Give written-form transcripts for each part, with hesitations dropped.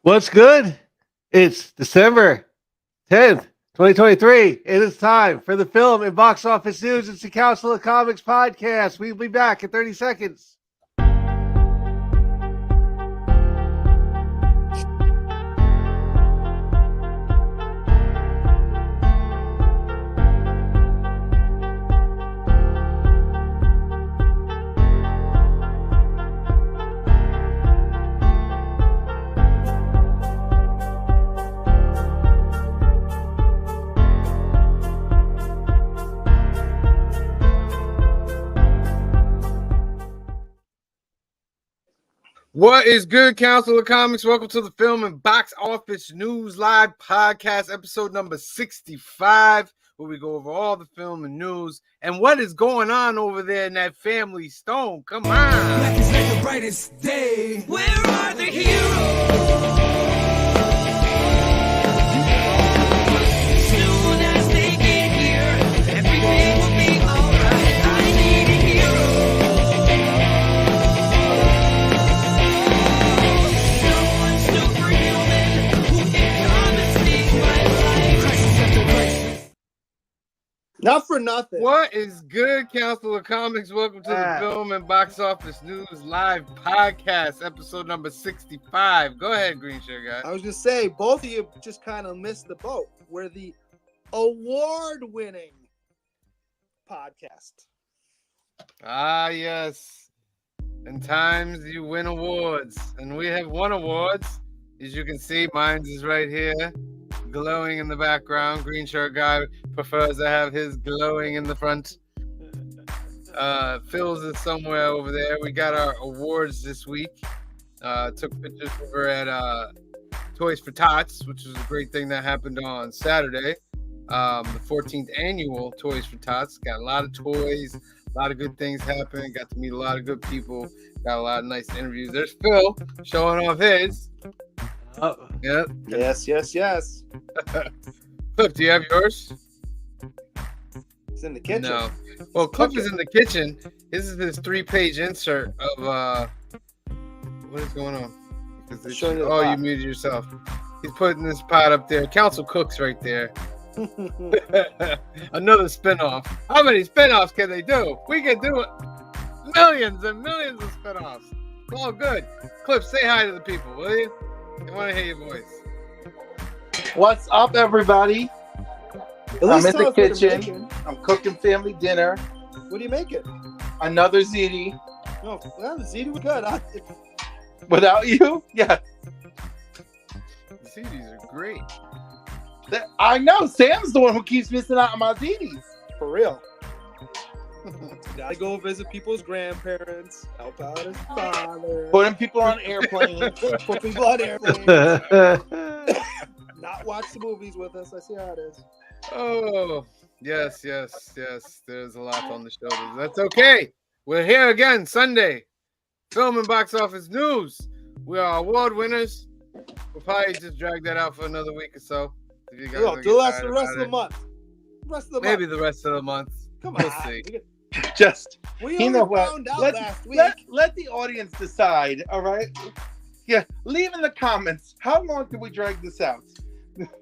What's good? It's December 10th, 2023. It is time for the film and box office news. It's the Council of Comics podcast. We'll be back in 30 seconds. What is good, Council of Comics? Welcome to the Film and Box Office News Live Podcast, episode number 65, where we go over all the film and news and what is going on over there in that family stone. Come on. Black is like the brightest day. Where are the heroes? Soon as they get here, everything will be alright. I need a hero. Someone superhuman who can come and save my life. Crisis after crisis. Not for nothing. What is good, Council of Comics? Welcome to the Film and Box Office News Live Podcast, episode number 65. Go ahead, Green Shirt Guy. I was just say, both of you just kind of missed the boat. We're the award-winning podcast. Ah, yes. In times you win awards, and we have won awards. As you can see, mine's is right here, glowing in the background. Green Shirt Guy prefers to have his glowing in the front. Phil's is somewhere over there. We got our awards this week. Took pictures over at Toys for Tots, which was a great thing that happened on Saturday. The 14th annual Toys for Tots. Got a lot of toys, a lot of good things happening. Got to meet a lot of good people. Got a lot of nice interviews. There's Phil showing off his. Yeah. Yes. Cliff, do you have yours? It's in the kitchen. No. Well, Cliff is in the kitchen. This is his 3-page insert of what is going on? You muted yourself. He's putting this pot up there. Council Cooks right there. Another spinoff. How many spinoffs can they do? We can do millions and millions of spinoffs. It's all good. Cliff, say hi to the people, will you? I want to hear your voice. What's up, everybody? At I'm least in tell the us what you're kitchen. making. I'm cooking family dinner. What do you make it? Another ziti. Oh, well, the ziti was good. Without you? Yeah. The CDs are great. I know. Sam's the one who keeps missing out on my zitis. For real. Gotta go visit people's grandparents, help out his father, Putting people on airplanes. put people on airplanes, not watch the movies with us. I see how it is. Oh, yes. There's a lot on the shoulders. That's okay. We're here again Sunday. Film and box office news. We are award winners. We'll probably just drag that out for another week or so. If you guys No, get the rest tired of the about it. month. Maybe the rest of the month. Come We'll on. see. Just, We you only know what? found out last week. Let the audience decide, all right? Yeah, leave in the comments. How long did we drag this out?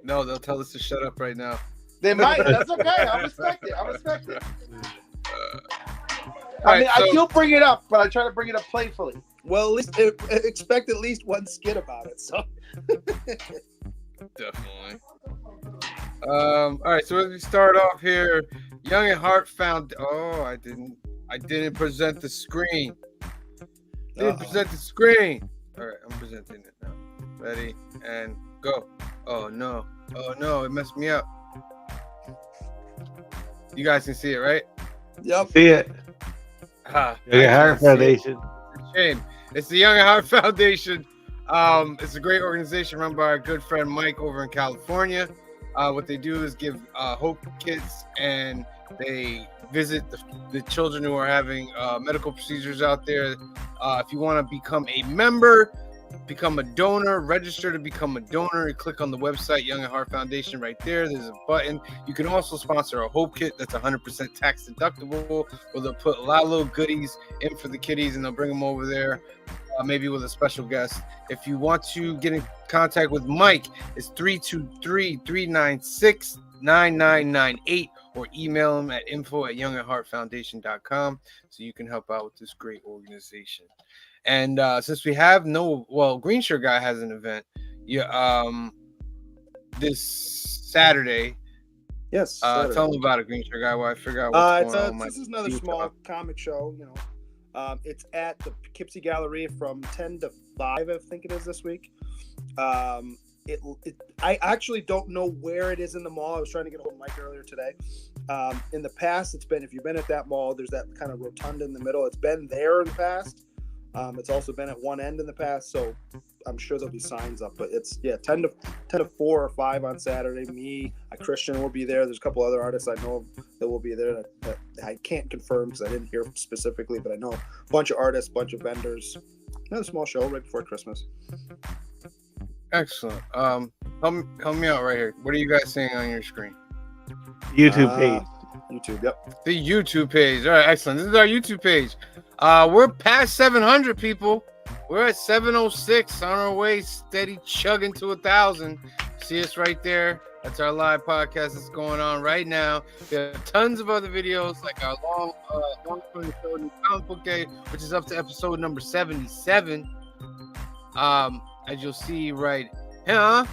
No, they'll tell us to shut up right now. They might. That's okay. I respect it. Alright, I still bring it up, but I try to bring it up playfully. Well, at least expect at least one skit about it. So Definitely. All right, so as we start off here, Young at Heart found. Oh, I didn't present the screen. Present the screen. All right, I'm presenting it now. Ready and go. Oh no, it messed me up. You guys can see it, right? yep. See it. Ah, Young at Heart Foundation. Shame. It's the Young at Heart Foundation. It's a great organization run by our good friend Mike over in California. What they do is give hope to kids, and they visit the children who are having medical procedures out there. If you want to become a member, become a donor, register to become a donor. You click on the website, Young at Heart Foundation, right there. There's a button. You can also sponsor a Hope Kit that's 100% tax deductible, where they'll put a lot of little goodies in for the kiddies and they'll bring them over there, maybe with a special guest. If you want to get in contact with Mike, it's 323-396-9998, or email him at info@youngatheartfoundation.com so you can help out with this great organization. And since we have Green Shirt Guy has an event, this Saturday. Yes. Tell them about it, Green Shirt Guy. While I figure out what's going on. This is another small comic show. It's at the Poughkeepsie Galleria from 10 to 5, I think it is this week. I actually don't know where it is in the mall. I was trying to get a hold of Mike earlier today. In the past, it's been, if you've been at that mall, there's that kind of rotunda in the middle. It's been there in the past. It's also been at one end in the past, so I'm sure there'll be signs up. But it's 10 to 4 or 5 on Saturday. Me, Christian will be there. There's a couple other artists I know that will be there that I can't confirm because I didn't hear specifically, but I know a bunch of artists, a bunch of vendors. Another small show right before Christmas. Excellent. Help me out right here. What are you guys seeing on your screen? YouTube page. YouTube, yep. The YouTube page. All right, excellent. This is our YouTube page. We're past 700 people. We're at 706 on our way, steady chugging to 1,000. See us right there. That's our live podcast that's going on right now. We have tons of other videos, like our long show, Comic Book Day, which is up to episode number 77. As you'll see right here.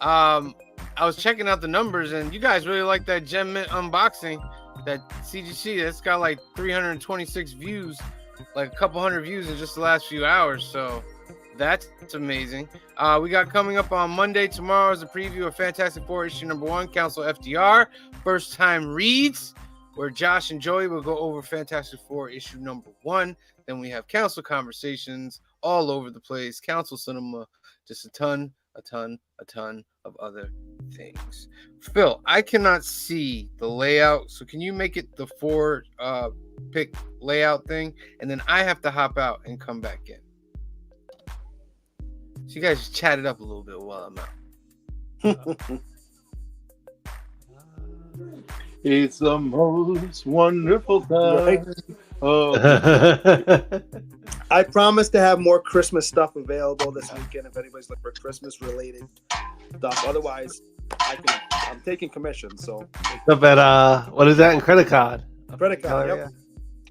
I was checking out the numbers, and you guys really like that Gem Mint unboxing, that CGC. That's got like 326 views, like a couple hundred views in just the last few hours. So that's amazing. We got coming up on Monday, tomorrow, is a preview of Fantastic Four issue number 1, Council FDR, first time reads, where Josh and Joey will go over Fantastic Four issue number 1. Then we have council conversations all over the place, council cinema, just a ton of other things. Phil, I cannot see the layout, so can you make it the 4 pick layout thing, and then I have to hop out and come back in. So you guys just chat it up a little bit while I'm out. It's the most wonderful time. Right. Oh, I promise to have more Christmas stuff available this weekend if anybody's looking for Christmas related stuff. Otherwise, I'm taking commissions. So Up at what is that in Credit Card? Credit Card, yep.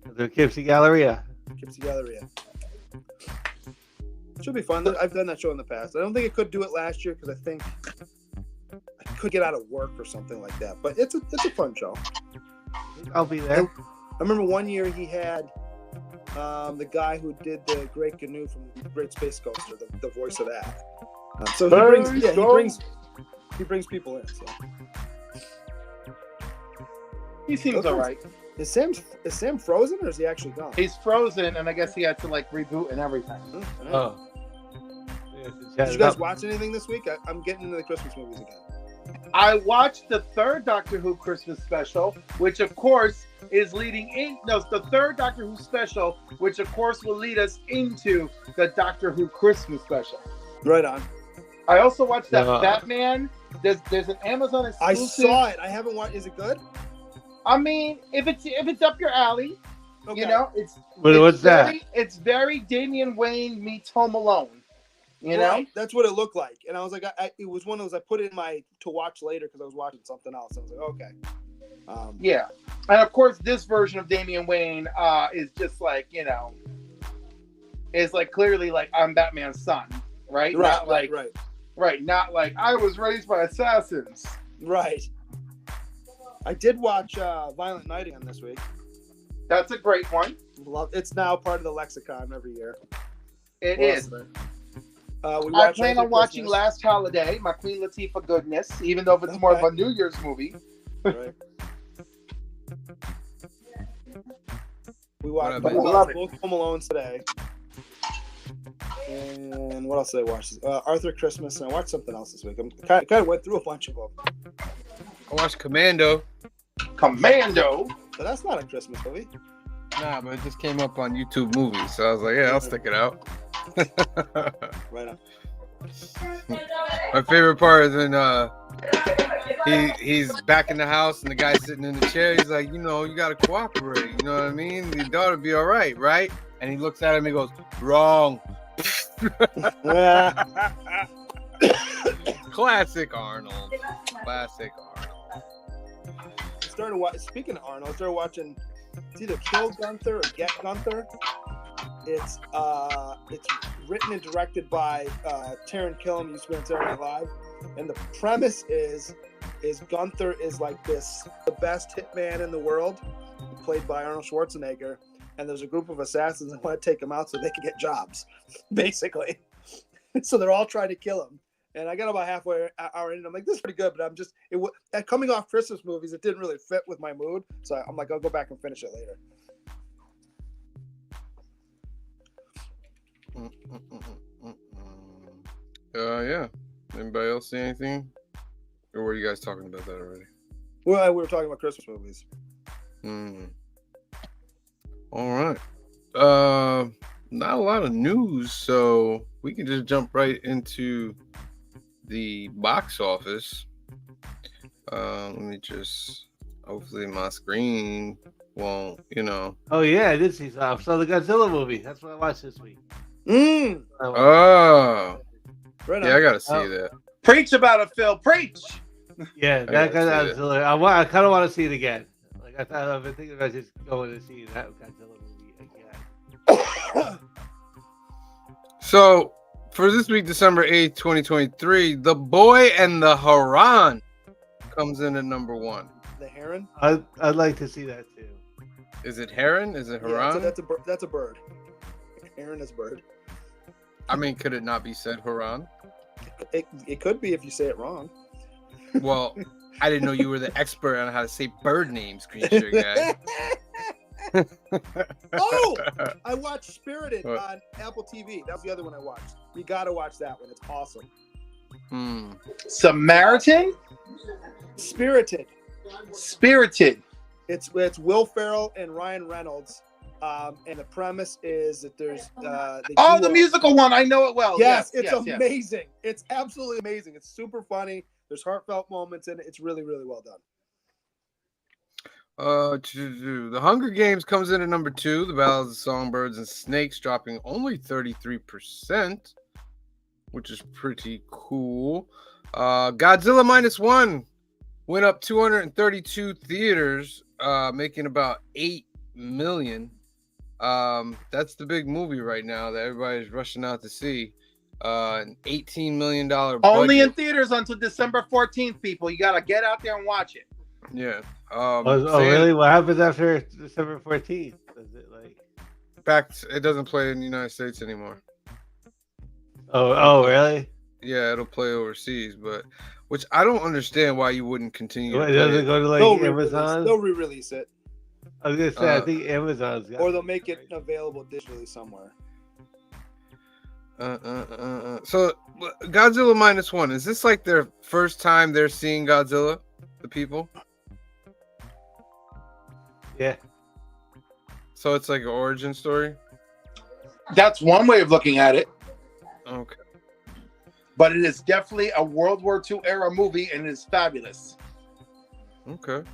The Poughkeepsie Galleria. Poughkeepsie Galleria. Should be fun. I've done that show in the past. I don't think I could do it last year because I think I could get out of work or something like that. But it's a fun show. I'll be there. I remember one year he had the guy who did the Great Canoe from Great Space Coaster, the voice of that. So he brings people in. So he seems all right. Is Sam frozen or is he actually gone? He's frozen, and I guess he had to like reboot and everything. Oh. Did you guys watch anything this week? I'm getting into the Christmas movies again. I watched the third Doctor Who Christmas special, which of course is the third Doctor Who special, which of course will lead us into the Doctor Who Christmas special. Right on. I also watched that Batman. There's an Amazon exclusive. I saw it. I haven't watched. Is it good? I mean, if it's up your alley, Okay. you know, What's that? It's very Damian Wayne meets Home Alone. You know, that's what it looked like, and I was like, it was one of those I put it in my to watch later because I was watching something else. I was like, okay, yeah, and of course, this version of Damian Wayne is just like, you know, is like clearly like I'm Batman's son, right? Not like right, not like I was raised by assassins, right. I did watch Violent Night again this week. That's a great one. It's now part of the lexicon every year. It is. I plan on watching Last Holiday, my Queen Latifah goodness, even though it's more of a New Year's movie. Right. We watched both Home Alone today. And what else did I watch? Arthur Christmas, and I watched something else this week. I kind of went through a bunch of them. I watched Commando. Commando? But that's not a Christmas movie. Nah, but it just came up on YouTube Movies, so I was like, yeah, I'll stick it out. Right on. My favorite part is when he's back in the house and the guy's sitting in the chair. He's like, you gotta cooperate. You know what I mean? Your daughter be all right, right? And he looks at him and he goes, wrong. Classic Arnold. Classic Arnold. Speaking of Arnold, I started watching. It's either Kill Gunther or Get Gunther. It's written and directed by Taron Killam, used to be on Saturday Night Live, and the premise is Gunther is like the best hitman in the world, played by Arnold Schwarzenegger, and there's a group of assassins that want to take him out so they can get jobs, basically. So they're all trying to kill him. And I got about halfway hour in, and I'm like, this is pretty good, but coming off Christmas movies, it didn't really fit with my mood. So I'm like, I'll go back and finish it later. Yeah. Anybody else see anything? Or were you guys talking about that already? Well, we were talking about Christmas movies. All right. Not a lot of news, so we can just jump right into the box office. Let me just, hopefully my screen won't, Oh yeah, I did see some. I saw the Godzilla movie. That's what I watched this week. Oh, Right yeah, I gotta see that. Preach about it, Phil. Preach. Yeah, that Godzilla. I kind of want to see it again. Like I've been thinking about just going to see that Godzilla movie again. So for this week, December 8th, 2023, The Boy and the Heron comes in at number 1. The Heron? I'd like to see that too. Is it Heron? Is it Heron? Yeah, that's a bird. Heron is bird. I mean, could it not be said Heron? It could be if you say it wrong. Well, I didn't know you were the expert on how to say bird names, creature guy. Oh, I watched Spirited on Apple TV. That was the other one I watched. You gotta watch that one. It's awesome. Samaritan? Spirited. It's Will Ferrell and Ryan Reynolds. And the premise is that there's the musical one. I know it well. Yes, it's amazing. Yes. It's absolutely amazing. It's super funny. There's heartfelt moments in it. It's really, really well done. The Hunger Games comes in at number 2. The Ballads of Songbirds and Snakes dropping only 33%, which is pretty cool. Godzilla -1 went up 232 theaters, making about $8 million. That's the big movie right now that everybody's rushing out to see. An $18 million budget. Only in theaters until December 14th, people. You gotta get out there and watch it. Yeah. Really? What happens after December 14th? Does it it doesn't play in the United States anymore. Oh, really? Yeah, it'll play overseas, but which I don't understand why you wouldn't continue. It doesn't go to Amazon. They'll re-release it. I was gonna say I think Amazon's got or they'll make it available digitally somewhere. So Godzilla -1, is this like their first time they're seeing Godzilla, the people? Yeah. So it's like an origin story? That's one way of looking at it. Okay. But it is definitely a World War II era movie, and it is fabulous. Okay.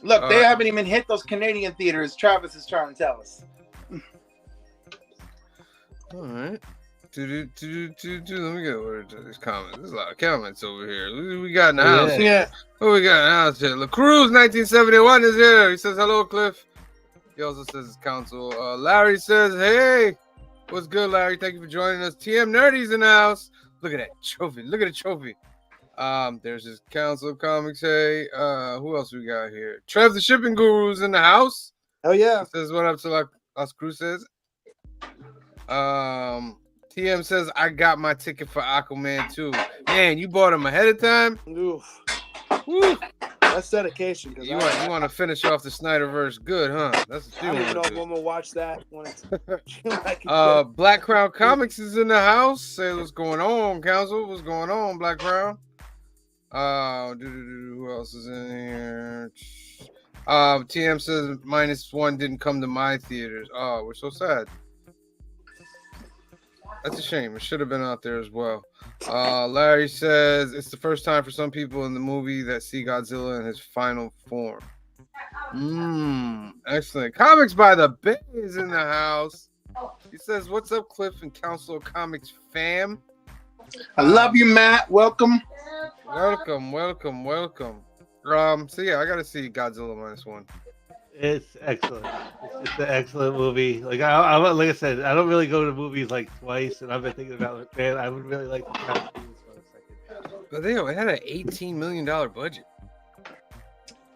Look, they haven't even hit those Canadian theaters. Travis is trying to tell us. All right. Let me get over to these comments. There's a lot of comments over here. We got in the house. Yeah. What we got in the house here? LaCruz 1971 is here. He says hello, Cliff. He also says his counsel. Larry says, hey, what's good, Larry? Thank you for joining us. TM Nerdy's in the house. Look at that trophy. Look at the trophy. There's his Council of Comics. Hey, who else we got here? Trev the Shipping Guru's in the house. Oh yeah. He says what up to Las Cruces. TM says I got my ticket for Aquaman too. Man, you bought him ahead of time. Oof. Woo. That's dedication. You want to finish off the Snyderverse good, huh? That's what you I don't even know want if to I'm gonna watch that when it's Black Crown Comics is in the house. Say what's going on, Council. What's going on, Black Crown? Who else is in here? TM says -1 didn't come to my theaters. Oh, we're so sad. That's a shame. It should have been out there as well. Larry says it's the first time for some people in the movie that see Godzilla in his final form. Excellent. Comics by the Bay is in the house. He says, "What's up, Cliff and Council of Comics fam? I love you, Matt. Welcome. Welcome. So yeah, I gotta see Godzilla -1. It's excellent. It's just an excellent movie. Like like I said, I don't really go to movies like twice, and I've been thinking about it. Man, I would really like to try to see this one a second. But it had an $18 million budget.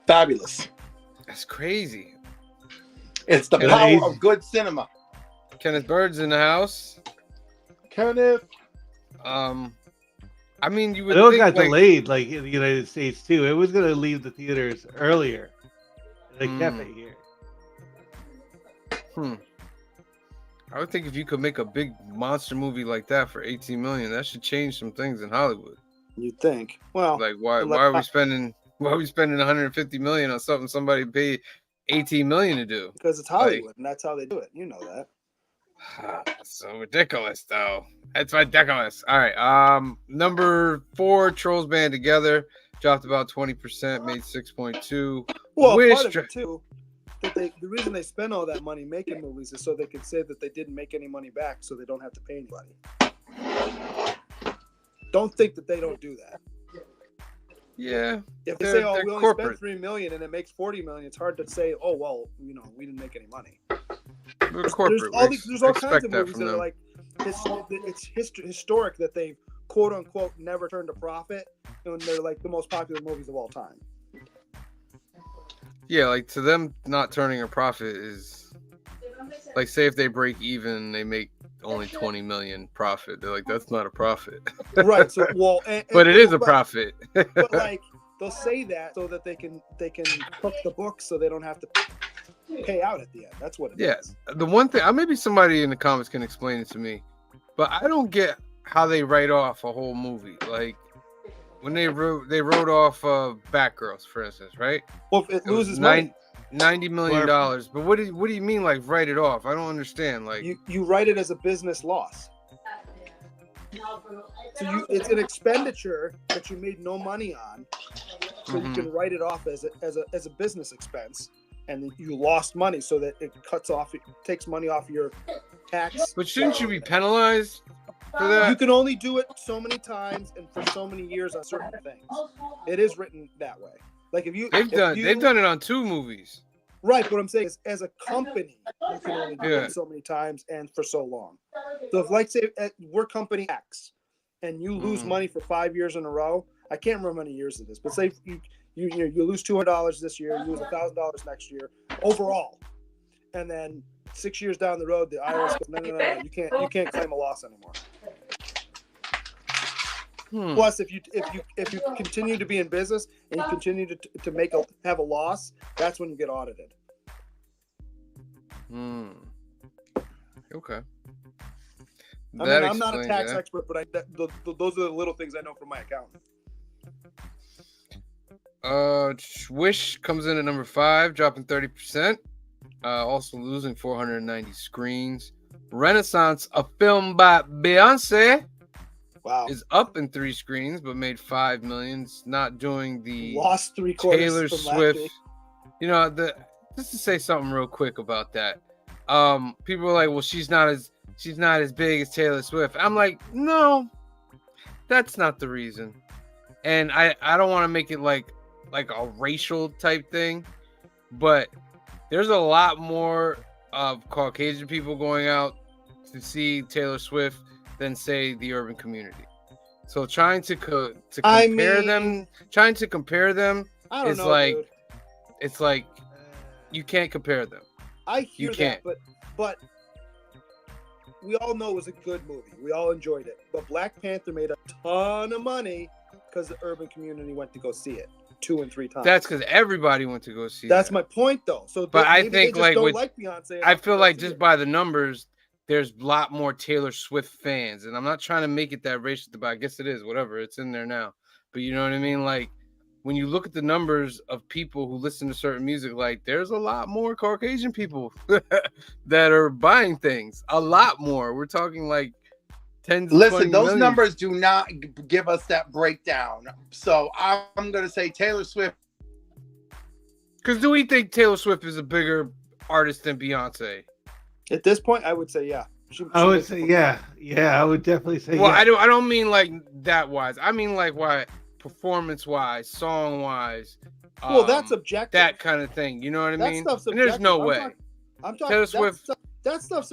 Fabulous. That's crazy. It's the power of good cinema. Kenneth Bird's in the house. Kenneth. I mean, you would. I know it think, got delayed, like in the United States too. It was going to leave the theaters earlier. They kept it here. I would think if you could make a big monster movie like that for 18 million, that should change some things in Hollywood. You'd think. Well, like why are we spending 150 million on something somebody paid 18 million to do? Because it's Hollywood, and that's how they do it. You know that. So ridiculous, though. It's ridiculous. All right. Number 4, Trolls Band Together dropped about 20%, made 6.2. Well, part of it too. That the reason they spend all that money making movies is so they can say that they didn't make any money back, so they don't have to pay anybody. Don't think that they don't do that. Yeah. If they say, "Oh, we only spent $3 million and it makes $40 million," it's hard to say, "Oh, well, we didn't make any money." There's all kinds of movies that are like it's historic that they quote unquote never turned a profit, and they're like the most popular movies of all time. Yeah, like to them, not turning a profit is like, say if they break even, they make only 20 million profit. They're like, that's not a profit, right? So but it is a profit. But like they'll say that so that they can cook the books, so they don't have to pay out at the end. That's what it is. The one thing, maybe somebody in the comments can explain it to me, but I don't get how they write off a whole movie. Like when they wrote off Batgirls, for instance, right? Well, if it loses money. $90 million. But what do you mean, like, write it off? I don't understand. Like you write it as a business loss. So it's an expenditure that you made no money on, so you can write it off as a business expense, and you lost money, so that it takes money off your tax. But shouldn't you be penalized for that? You can only do it so many times and for so many years on certain things. It is written that way. Like they've done it on 2 movies. Right, but what I'm saying is, as a company, you can only do it so many times and for so long. So if, like, say, we're company X, and you lose money for 5 years in a row, I can't remember how many years it is, but say you lose $200 this year, you lose $1,000 next year overall, and then 6 years down the road, the IRS goes, no, you can't claim a loss anymore. Plus, if you continue to be in business and you continue to have a loss, that's when you get audited. Okay. I'm not a tax expert, but those are the little things I know from my accountant. Wish comes in at number 5, dropping 30%. Also losing 490 screens. Renaissance, a film by Beyonce. Wow. Is up in 3 screens, but made $5 million. It's not doing the lost 3/4 Taylor Swift. Just to say something real quick about that. People are like, well, she's not as big as Taylor Swift. I'm like, no, that's not the reason. And I don't want to make it like a racial type thing, but there's a lot more of Caucasian people going out to see Taylor Swift than, say, the urban community. So trying to compare them is like, dude. It's like you can't compare them. I hear that, but we all know it was a good movie. We all enjoyed it. But Black Panther made a ton of money because the urban community went to go see it 2 and 3 times. That's because everybody went to go see it. That's my point, though. So, but I think like Beyonce. I feel like just by the numbers, there's a lot more Taylor Swift fans, and I'm not trying to make it that racial, but I guess it is. Whatever, it's in there now. But you know what I mean? Like, when you look at the numbers of people who listen to certain music, like there's a lot more Caucasian people that are buying things. A lot more. We're talking like tens. Listen, those million. numbers do not give us that breakdown. So I'm going to say Taylor Swift. Because do we think Taylor Swift is a bigger artist than Beyonce? At this point, I would say yeah. I would say yeah. I would definitely say well, yeah. I don't mean like that wise. I mean like why performance wise, song wise. Well, that's objective. That kind of thing. You know what I mean? Stuff's and there's no way. I'm talking Taylor Swift. That stuff's